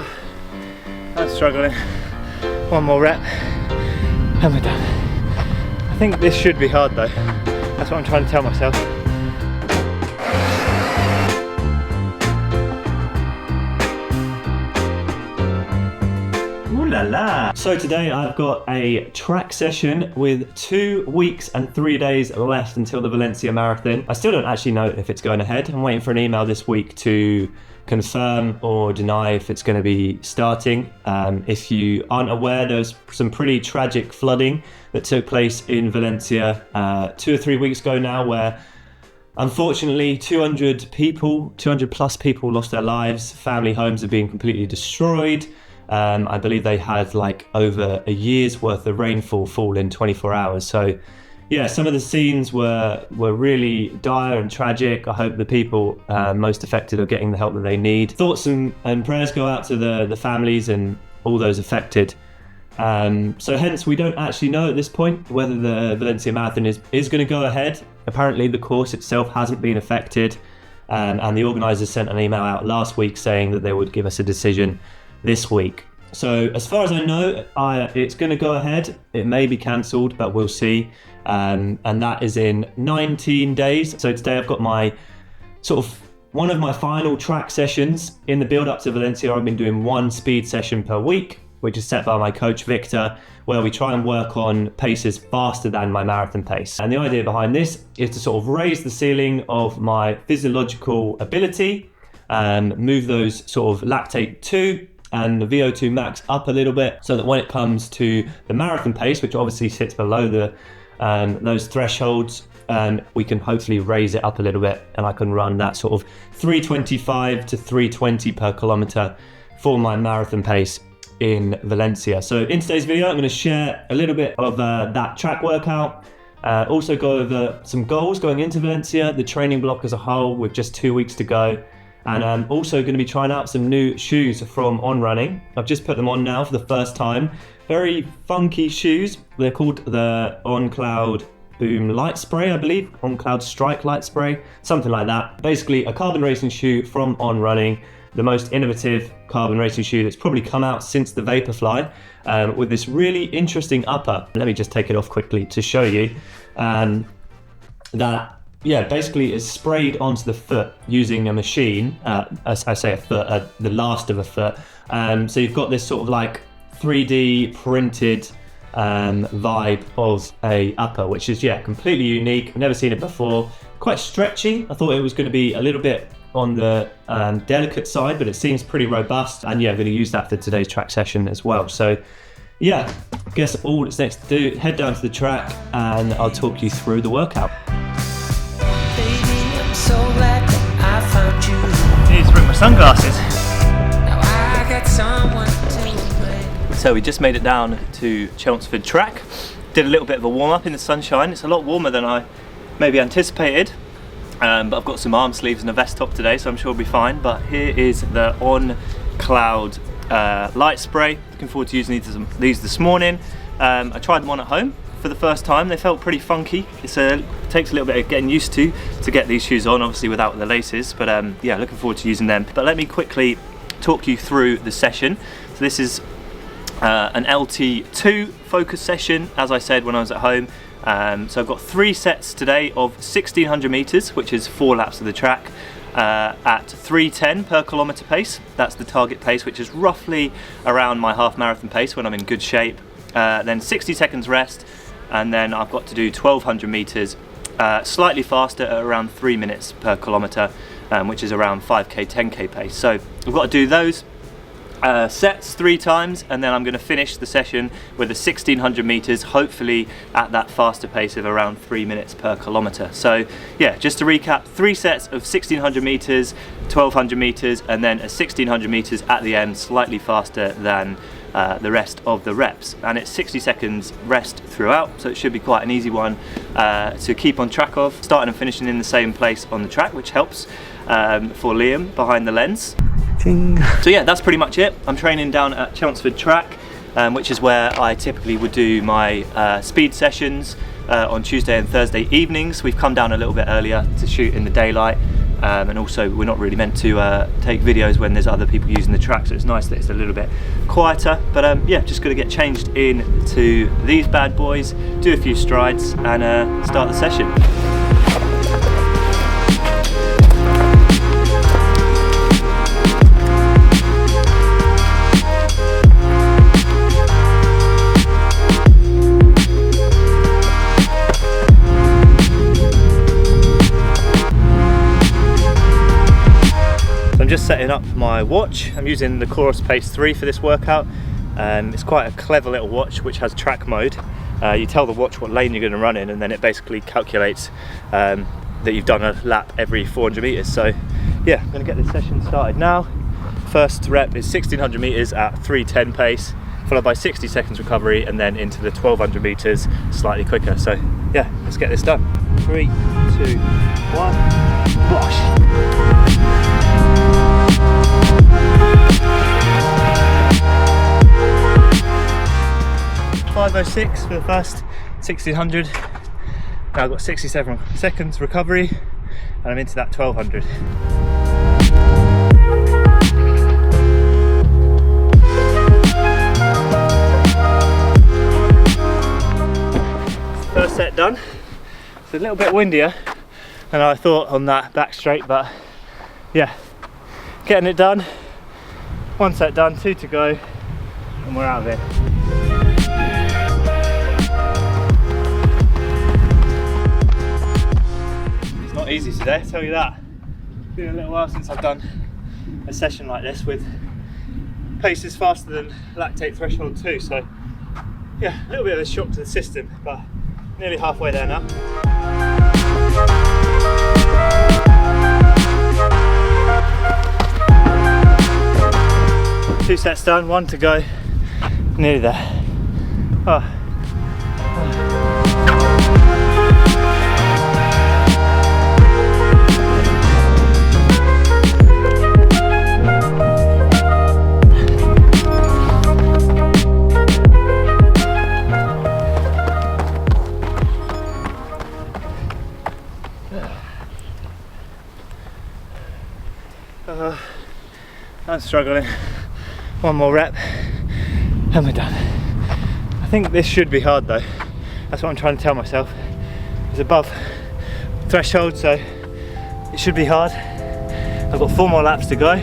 I'm struggling. One more rep and we're done. I think this should be hard though. That's what I'm trying to tell myself. Ooh la la. So today I've got a track session with 2 weeks and 3 days left until the Valencia Marathon. I still don't actually know if it's going ahead. I'm waiting for an email this week to confirm or deny if it's going to be starting. If you aren't aware, there's some pretty tragic flooding that took place in Valencia 2 or 3 weeks ago now, where unfortunately 200 plus people lost their lives. Family homes have been completely destroyed. I believe they had like over a year's worth of rainfall fall in 24 hours. So yeah, some of the scenes were really dire and tragic. I hope the people most affected are getting the help that they need. Thoughts and prayers go out to the families and all those affected. So hence we don't actually know at this point whether the Valencia Marathon is going to go ahead. Apparently the course itself hasn't been affected, and the organisers sent an email out last week saying that they would give us a decision this week. So as far as I know, it's going to go ahead. It may be cancelled, but we'll see. And that is in 19 days. So today I've got my one of my final track sessions. In the build up to Valencia, I've been doing 1 speed session per week, which is set by my coach Victor, where we try and work on paces faster than my marathon pace. And the idea behind this is to sort of raise the ceiling of my physiological ability, move those sort of lactate 2 and the VO2 max up a little bit, so that when it comes to the marathon pace, which obviously sits below those thresholds, we can hopefully raise it up a little bit, and I can run that sort of 325 to 320 per kilometer for my marathon pace in Valencia. So in today's video, I'm going to share a little bit of that track workout, also go over some goals going into Valencia, the training block as a whole with just 2 weeks to go. And I'm also going to be trying out some new shoes from On Running. I've just put them on now for the first time. Very funky shoes. They're called the On Cloud Boom Light Spray, I believe. On Cloud Strike Light Spray, something like that. Basically a carbon racing shoe from On Running, the most innovative carbon racing shoe that's probably come out since the Vaporfly, with this really interesting upper. Let me just take it off quickly to show you that. Yeah, basically it's sprayed onto the foot using a machine, as I say a foot, the last of a foot. So you've got this sort of like 3D printed vibe of a upper, which is, yeah, completely unique. I've never seen it before. Quite stretchy. I thought it was going to be a little bit on the delicate side, but it seems pretty robust. And yeah, I'm going to use that for today's track session as well. So yeah, I guess all that's next to do, head down to the track and I'll talk you through the workout. So glad that I found you. I need to bring my sunglasses. Now I got someone to blame. So we just made it down to Chelmsford track. Did a little bit of a warm up in the sunshine. It's a lot warmer than I maybe anticipated. But I've got some arm sleeves and a vest top today, so I'm sure I'll be fine. But here is the On Cloud light spray. Looking forward to using these this morning. I tried them on at home for the first time. They felt pretty funky. It takes a little bit of getting used to get these shoes on, obviously without the laces, but yeah, looking forward to using them. But let me quickly talk you through the session. So this is an LT2 focus session, as I said when I was at home. So I've got 3 sets today of 1600 meters, which is 4 laps of the track, at 3:10 per kilometer pace. That's the target pace, which is roughly around my half marathon pace when I'm in good shape. Then 60 seconds rest, and then I've got to do 1200 meters, slightly faster at around 3 minutes per kilometer, which is around 5k, 10k pace. So I've got to do those sets 3 times, and then I'm going to finish the session with the 1600 meters, hopefully at that faster pace of around 3 minutes per kilometer. So yeah, just to recap, 3 sets of 1600 meters, 1200 meters, and then a 1600 meters at the end, slightly faster than the rest of the reps, and it's 60 seconds rest throughout, so it should be quite an easy one to keep on track of, starting and finishing in the same place on the track, which helps for Liam behind the lens. Ching. So yeah, that's pretty much it. I'm training down at Chelmsford track, which is where I typically would do my speed sessions on Tuesday and Thursday evenings. We've come down a little bit earlier to shoot in the daylight, and also we're not really meant to take videos when there's other people using the track, so it's nice that it's a little bit quieter. But yeah, just gonna get changed into these bad boys, do a few strides, and start the session. I'm just setting up my watch. I'm using the Chorus Pace 3 for this workout. It's quite a clever little watch which has track mode. You tell the watch what lane you're going to run in, and then it basically calculates that you've done a lap every 400 meters. So yeah, I'm going to get this session started now. First rep is 1600 meters at 3:10 pace, followed by 60 seconds recovery, and then into the 1200 meters slightly quicker. So yeah, let's get this done. 3, 2, 1, wash. 5:06 for the first 1600. Now I've got 67 seconds recovery, and I'm into that 1200. First set done. It's a little bit windier than I thought on that back straight, but yeah, getting it done. One set done, 2 to go, and we're out of here. Not easy today, I tell you that. It's been a little while since I've done a session like this with paces faster than lactate threshold 2, so yeah, a little bit of a shock to the system, but nearly halfway there now. Two sets done, 1 to go, nearly there. Oh. I'm struggling. One more rep and we're done. I think this should be hard though. That's what I'm trying to tell myself. It's above threshold, so it should be hard. I've got 4 more laps to go.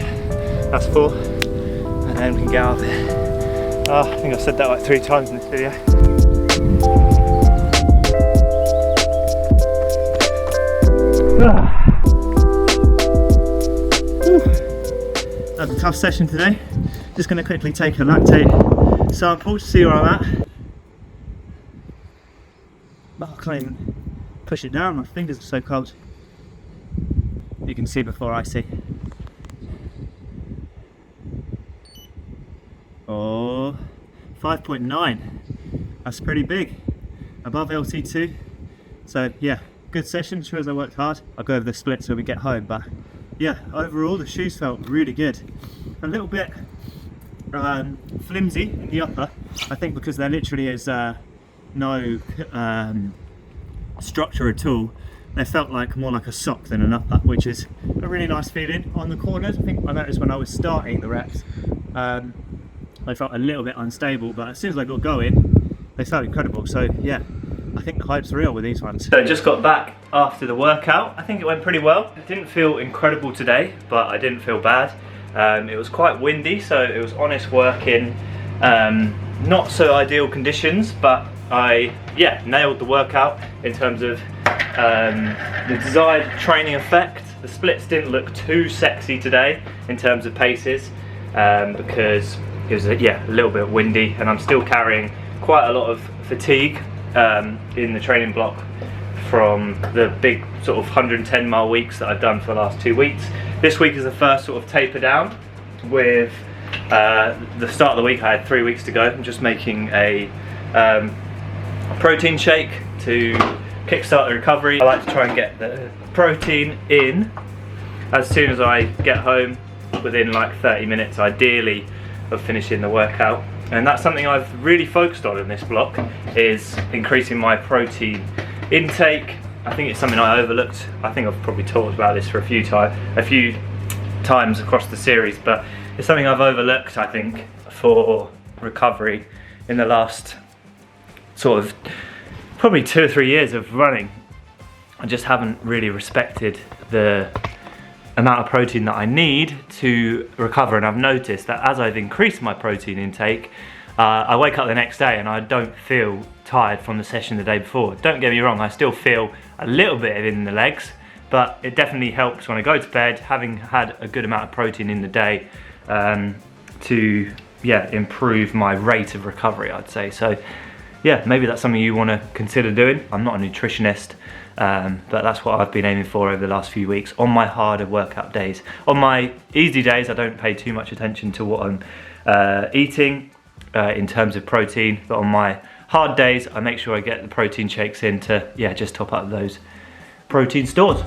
That's 4, and then we can get out of it. Oh, I think I've said that like 3 times in this video. That's a tough session today. Just going to quickly take a lactate sample to see where I'm at. Oh, I can't even push it down, my fingers are so cold. You can see before I see. Oh, 5.9. That's pretty big. Above LT2. So yeah, good session, shows I worked hard. I'll go over the splits when we get home, but yeah, overall the shoes felt really good. A little bit flimsy in the upper, I think because there literally is no structure at all. They felt like more like a sock than an upper, which is a really nice feeling. On the corners, I think I noticed when I was starting the reps, they felt a little bit unstable, but as soon as I got going, they felt incredible. So yeah, I think the hype's real with these ones. So I just got back after the workout. I think it went pretty well. I didn't feel incredible today, but I didn't feel bad. It was quite windy, so it was honest work in not so ideal conditions, but I nailed the workout in terms of the desired training effect. The splits didn't look too sexy today in terms of paces because it was a little bit windy, and I'm still carrying quite a lot of fatigue in the training block from the big sort of 110 mile weeks that I've done for the last 2 weeks. This week is the first sort of taper down. With the start of the week, I had 3 weeks to go. I'm just making a protein shake to kickstart the recovery. I like to try and get the protein in as soon as I get home, within like 30 minutes ideally of finishing the workout. And that's something I've really focused on in this block, is increasing my protein intake I think it's something I overlooked. I think I've probably talked about this for a few times across the series, but it's something I've overlooked, I think, for recovery in the last sort of probably 2 or 3 years of running. I just haven't really respected the amount of protein that I need to recover, and I've noticed that as I've increased my protein intake, I wake up the next day and I don't feel tired from the session the day before. Don't get me wrong, I still feel a little bit in the legs, but it definitely helps when I go to bed, having had a good amount of protein in the day, to improve my rate of recovery, I'd say. So yeah, maybe that's something you want to consider doing. I'm not a nutritionist, but that's what I've been aiming for over the last few weeks on my harder workout days. On my easy days, I don't pay too much attention to what I'm eating in terms of protein, but on my hard days, I make sure I get the protein shakes in to just top up those protein stores.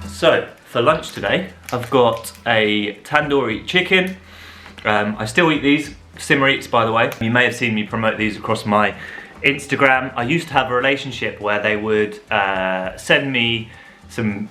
So for lunch today, I've got a tandoori chicken. I still eat these, simmer eats by the way. You may have seen me promote these across my Instagram. I used to have a relationship where they would send me some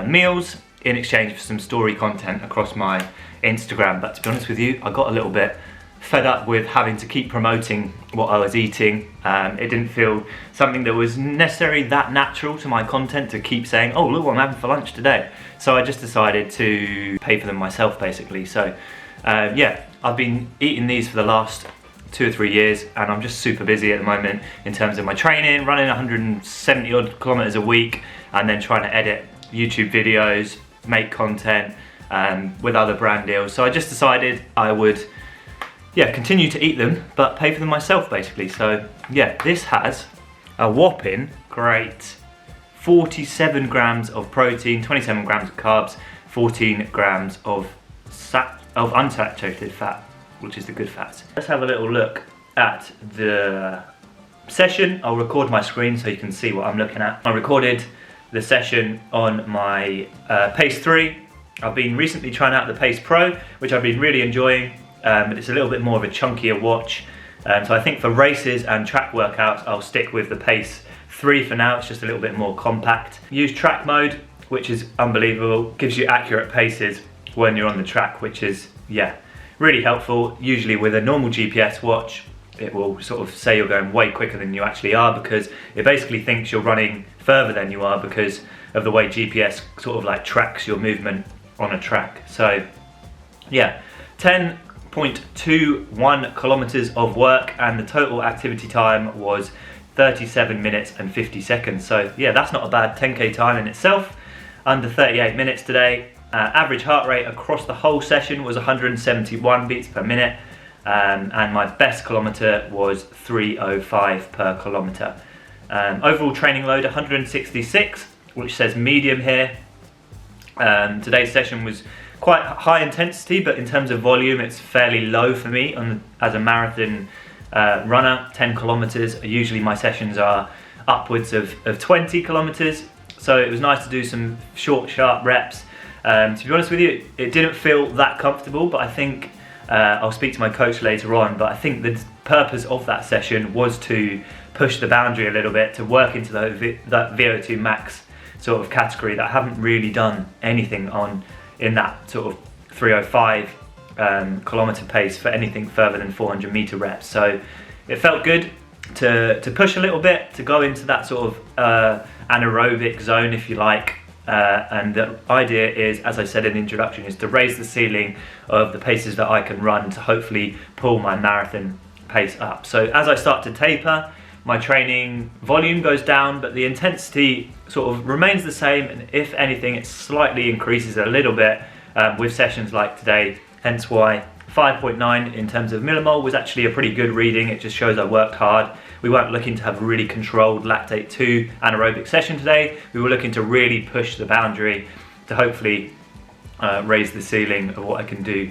meals in exchange for some story content across my Instagram, but to be honest with you, I got a little bit fed up with having to keep promoting what I was eating. It didn't feel something that was necessarily that natural to my content to keep saying, oh look what I'm having for lunch today. So I just decided to pay for them myself basically. So I've been eating these for the last 2 or 3 years, and I'm just super busy at the moment in terms of my training, running 170 odd kilometers a week, and then trying to edit YouTube videos, make content with other brand deals. So I just decided I would continue to eat them, but pay for them myself basically. So this has a whopping great 47 grams of protein, 27 grams of carbs, 14 grams of unsaturated fat, which is the good fats. Let's have a little look at the session. I'll record my screen so you can see what I'm looking at. I recorded the session on my Pace 3. I've been recently trying out the Pace Pro, which I've been really enjoying. But it's a little bit more of a chunkier watch. So I think for races and track workouts, I'll stick with the Pace 3 for now. It's just a little bit more compact. Use track mode, which is unbelievable. Gives you accurate paces when you're on the track, which is, really helpful. Usually with a normal GPS watch, it will sort of say you're going way quicker than you actually are, because it basically thinks you're running further than you are because of the way GPS sort of like tracks your movement on a track. So 10.21 kilometers of work, and the total activity time was 37 minutes and 50 seconds. So that's not a bad 10k time in itself. Under 38 minutes today. Average heart rate across the whole session was 171 beats per minute, and my best kilometer was 3:05 per kilometer. Overall training load 166, which says medium here. Today's session was quite high intensity, but in terms of volume, it's fairly low for me as a marathon runner. 10 kilometers. Usually my sessions are upwards of 20 kilometers. So it was nice to do some short, sharp reps. To be honest with you, it didn't feel that comfortable, but I think I'll speak to my coach later on, but I think the purpose of that session was to push the boundary a little bit, to work into that VO2 max sort of category that I haven't really done anything on in that sort of 3:05 kilometer pace for anything further than 400 meter reps. So it felt good to push a little bit, to go into that sort of anaerobic zone, if you like. And the idea is, as I said in the introduction, is to raise the ceiling of the paces that I can run to hopefully pull my marathon pace up. So as I start to taper, my training volume goes down, but the intensity sort of remains the same, and if anything, it slightly increases a little bit with sessions like today, hence why 5.9 in terms of millimole was actually a pretty good reading. It just shows I worked hard. We weren't looking to have a really controlled lactate 2 anaerobic session today. We were looking to really push the boundary to hopefully raise the ceiling of what I can do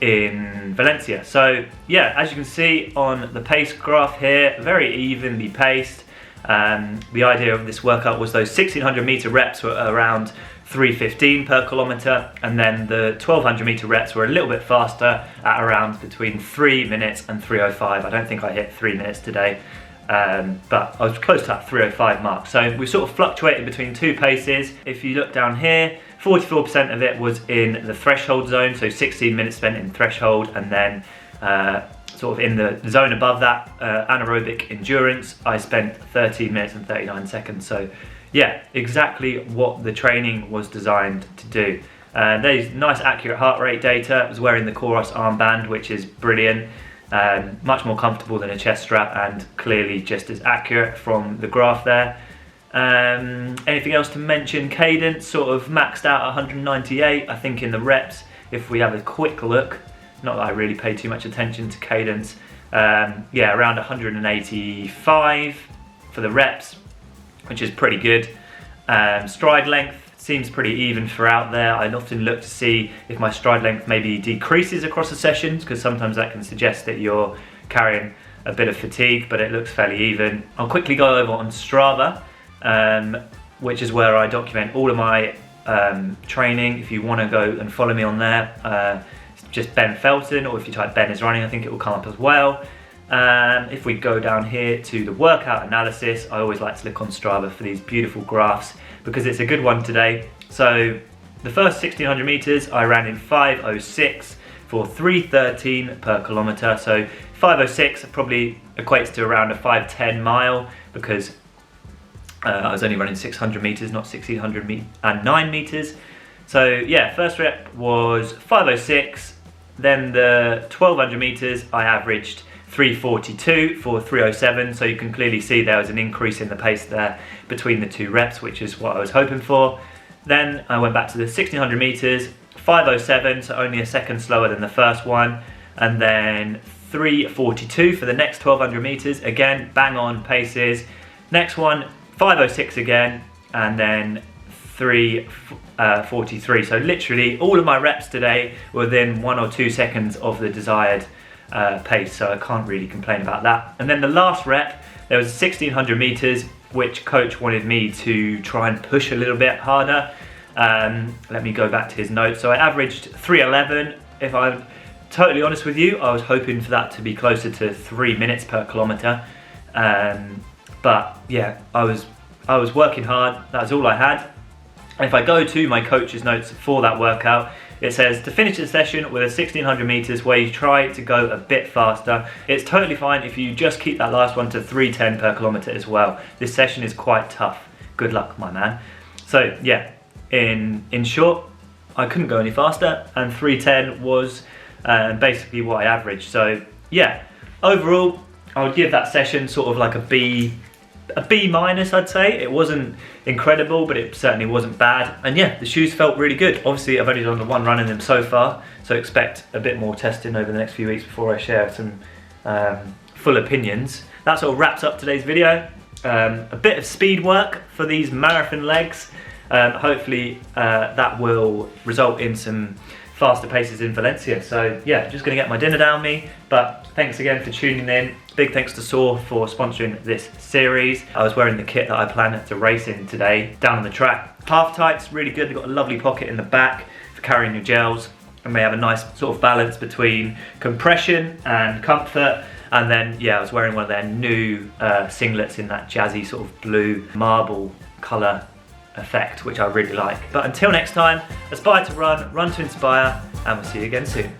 in Valencia. So as you can see on the pace graph here, very evenly paced. The idea of this workout was those 1600 meter reps were around 3:15 per kilometer, and then the 1200 meter reps were a little bit faster at around between 3 minutes and 3:05. I don't think I hit 3 minutes today, but I was close to that 3:05 mark. So we sort of fluctuated between two paces. If you look down here, 44% of it was in the threshold zone, so 16 minutes spent in threshold, and then sort of in the zone above that, anaerobic endurance, I spent 13 minutes and 39 seconds. So yeah, exactly what the training was designed to do. There's nice accurate heart rate data. I was wearing the Coros armband, which is brilliant. Much more comfortable than a chest strap, and clearly just as accurate from the graph there. Anything else to mention? Cadence sort of maxed out at 198, I think, in the reps. If we have a quick look, not that I really pay too much attention to cadence. Yeah, around 185 for the reps, which is pretty good. Stride length seems pretty even throughout there. I often look to see if my stride length maybe decreases across the sessions, because sometimes that can suggest that you're carrying a bit of fatigue, but it looks fairly even. I'll quickly go over on Strava, which is where I document all of my training. If you want to go and follow me on there, it's just Ben Felton, or if you type Ben is running, I think it will come up as well. If we go down here to the workout analysis, I always like to look on Strava for these beautiful graphs, because it's a good one today. So the first 1600 meters I ran in 5:06 for 3:13 per kilometer. So 5:06 probably equates to around a 5:10 mile, because I was only running 600 meters, not 1609 meters. So yeah, first rep was 5:06. Then the 1200 meters I averaged 3:42 for 3:07, so you can clearly see there was an increase in the pace there between the two reps, which is what I was hoping for. Then I went back to the 1600 meters, 5:07, so only a second slower than the first one, and then 3:42 for the next 1200 meters, again bang on paces. Next one, 5:06 again, and then 3:43. So literally all of my reps today were within 1 or 2 seconds of the desired pace, so I can't really complain about that. And then the last rep, there was 1600 meters, which coach wanted me to try and push a little bit harder. Let me go back to his notes. So I averaged 3:11. If I'm totally honest with you, I was hoping for that to be closer to 3 minutes per kilometer. But yeah, I was working hard. That's all I had. And if I go to my coach's notes for that workout, it says to finish the session with a 1600 meters where you try to go a bit faster. It's totally fine if you just keep that last one to 3:10 per kilometer as well. This session is quite tough. Good luck, my man. So yeah, in short, I couldn't go any faster, and 3:10 was basically what I averaged. So yeah, overall, I would give that session sort of like a B minus, I'd say. It wasn't incredible, but it certainly wasn't bad. And yeah, the shoes felt really good. Obviously, I've only done the one run in them so far, so expect a bit more testing over the next few weeks before I share some full opinions. That sort of wraps up today's video. A bit of speed work for these marathon legs. Hopefully that will result in some faster paces in Valencia. So yeah, just gonna get my dinner down me, but thanks again for tuning in. Big thanks to Soar for sponsoring this series. I was wearing the kit that I plan to race in today down on the track. Half tights, really good. They've got a lovely pocket in the back for carrying your gels, and they have a nice sort of balance between compression and comfort. And then yeah, I was wearing one of their new singlets in that jazzy sort of blue marble colour effect, which I really like. But until next time, aspire to run, run to inspire, and we'll see you again soon.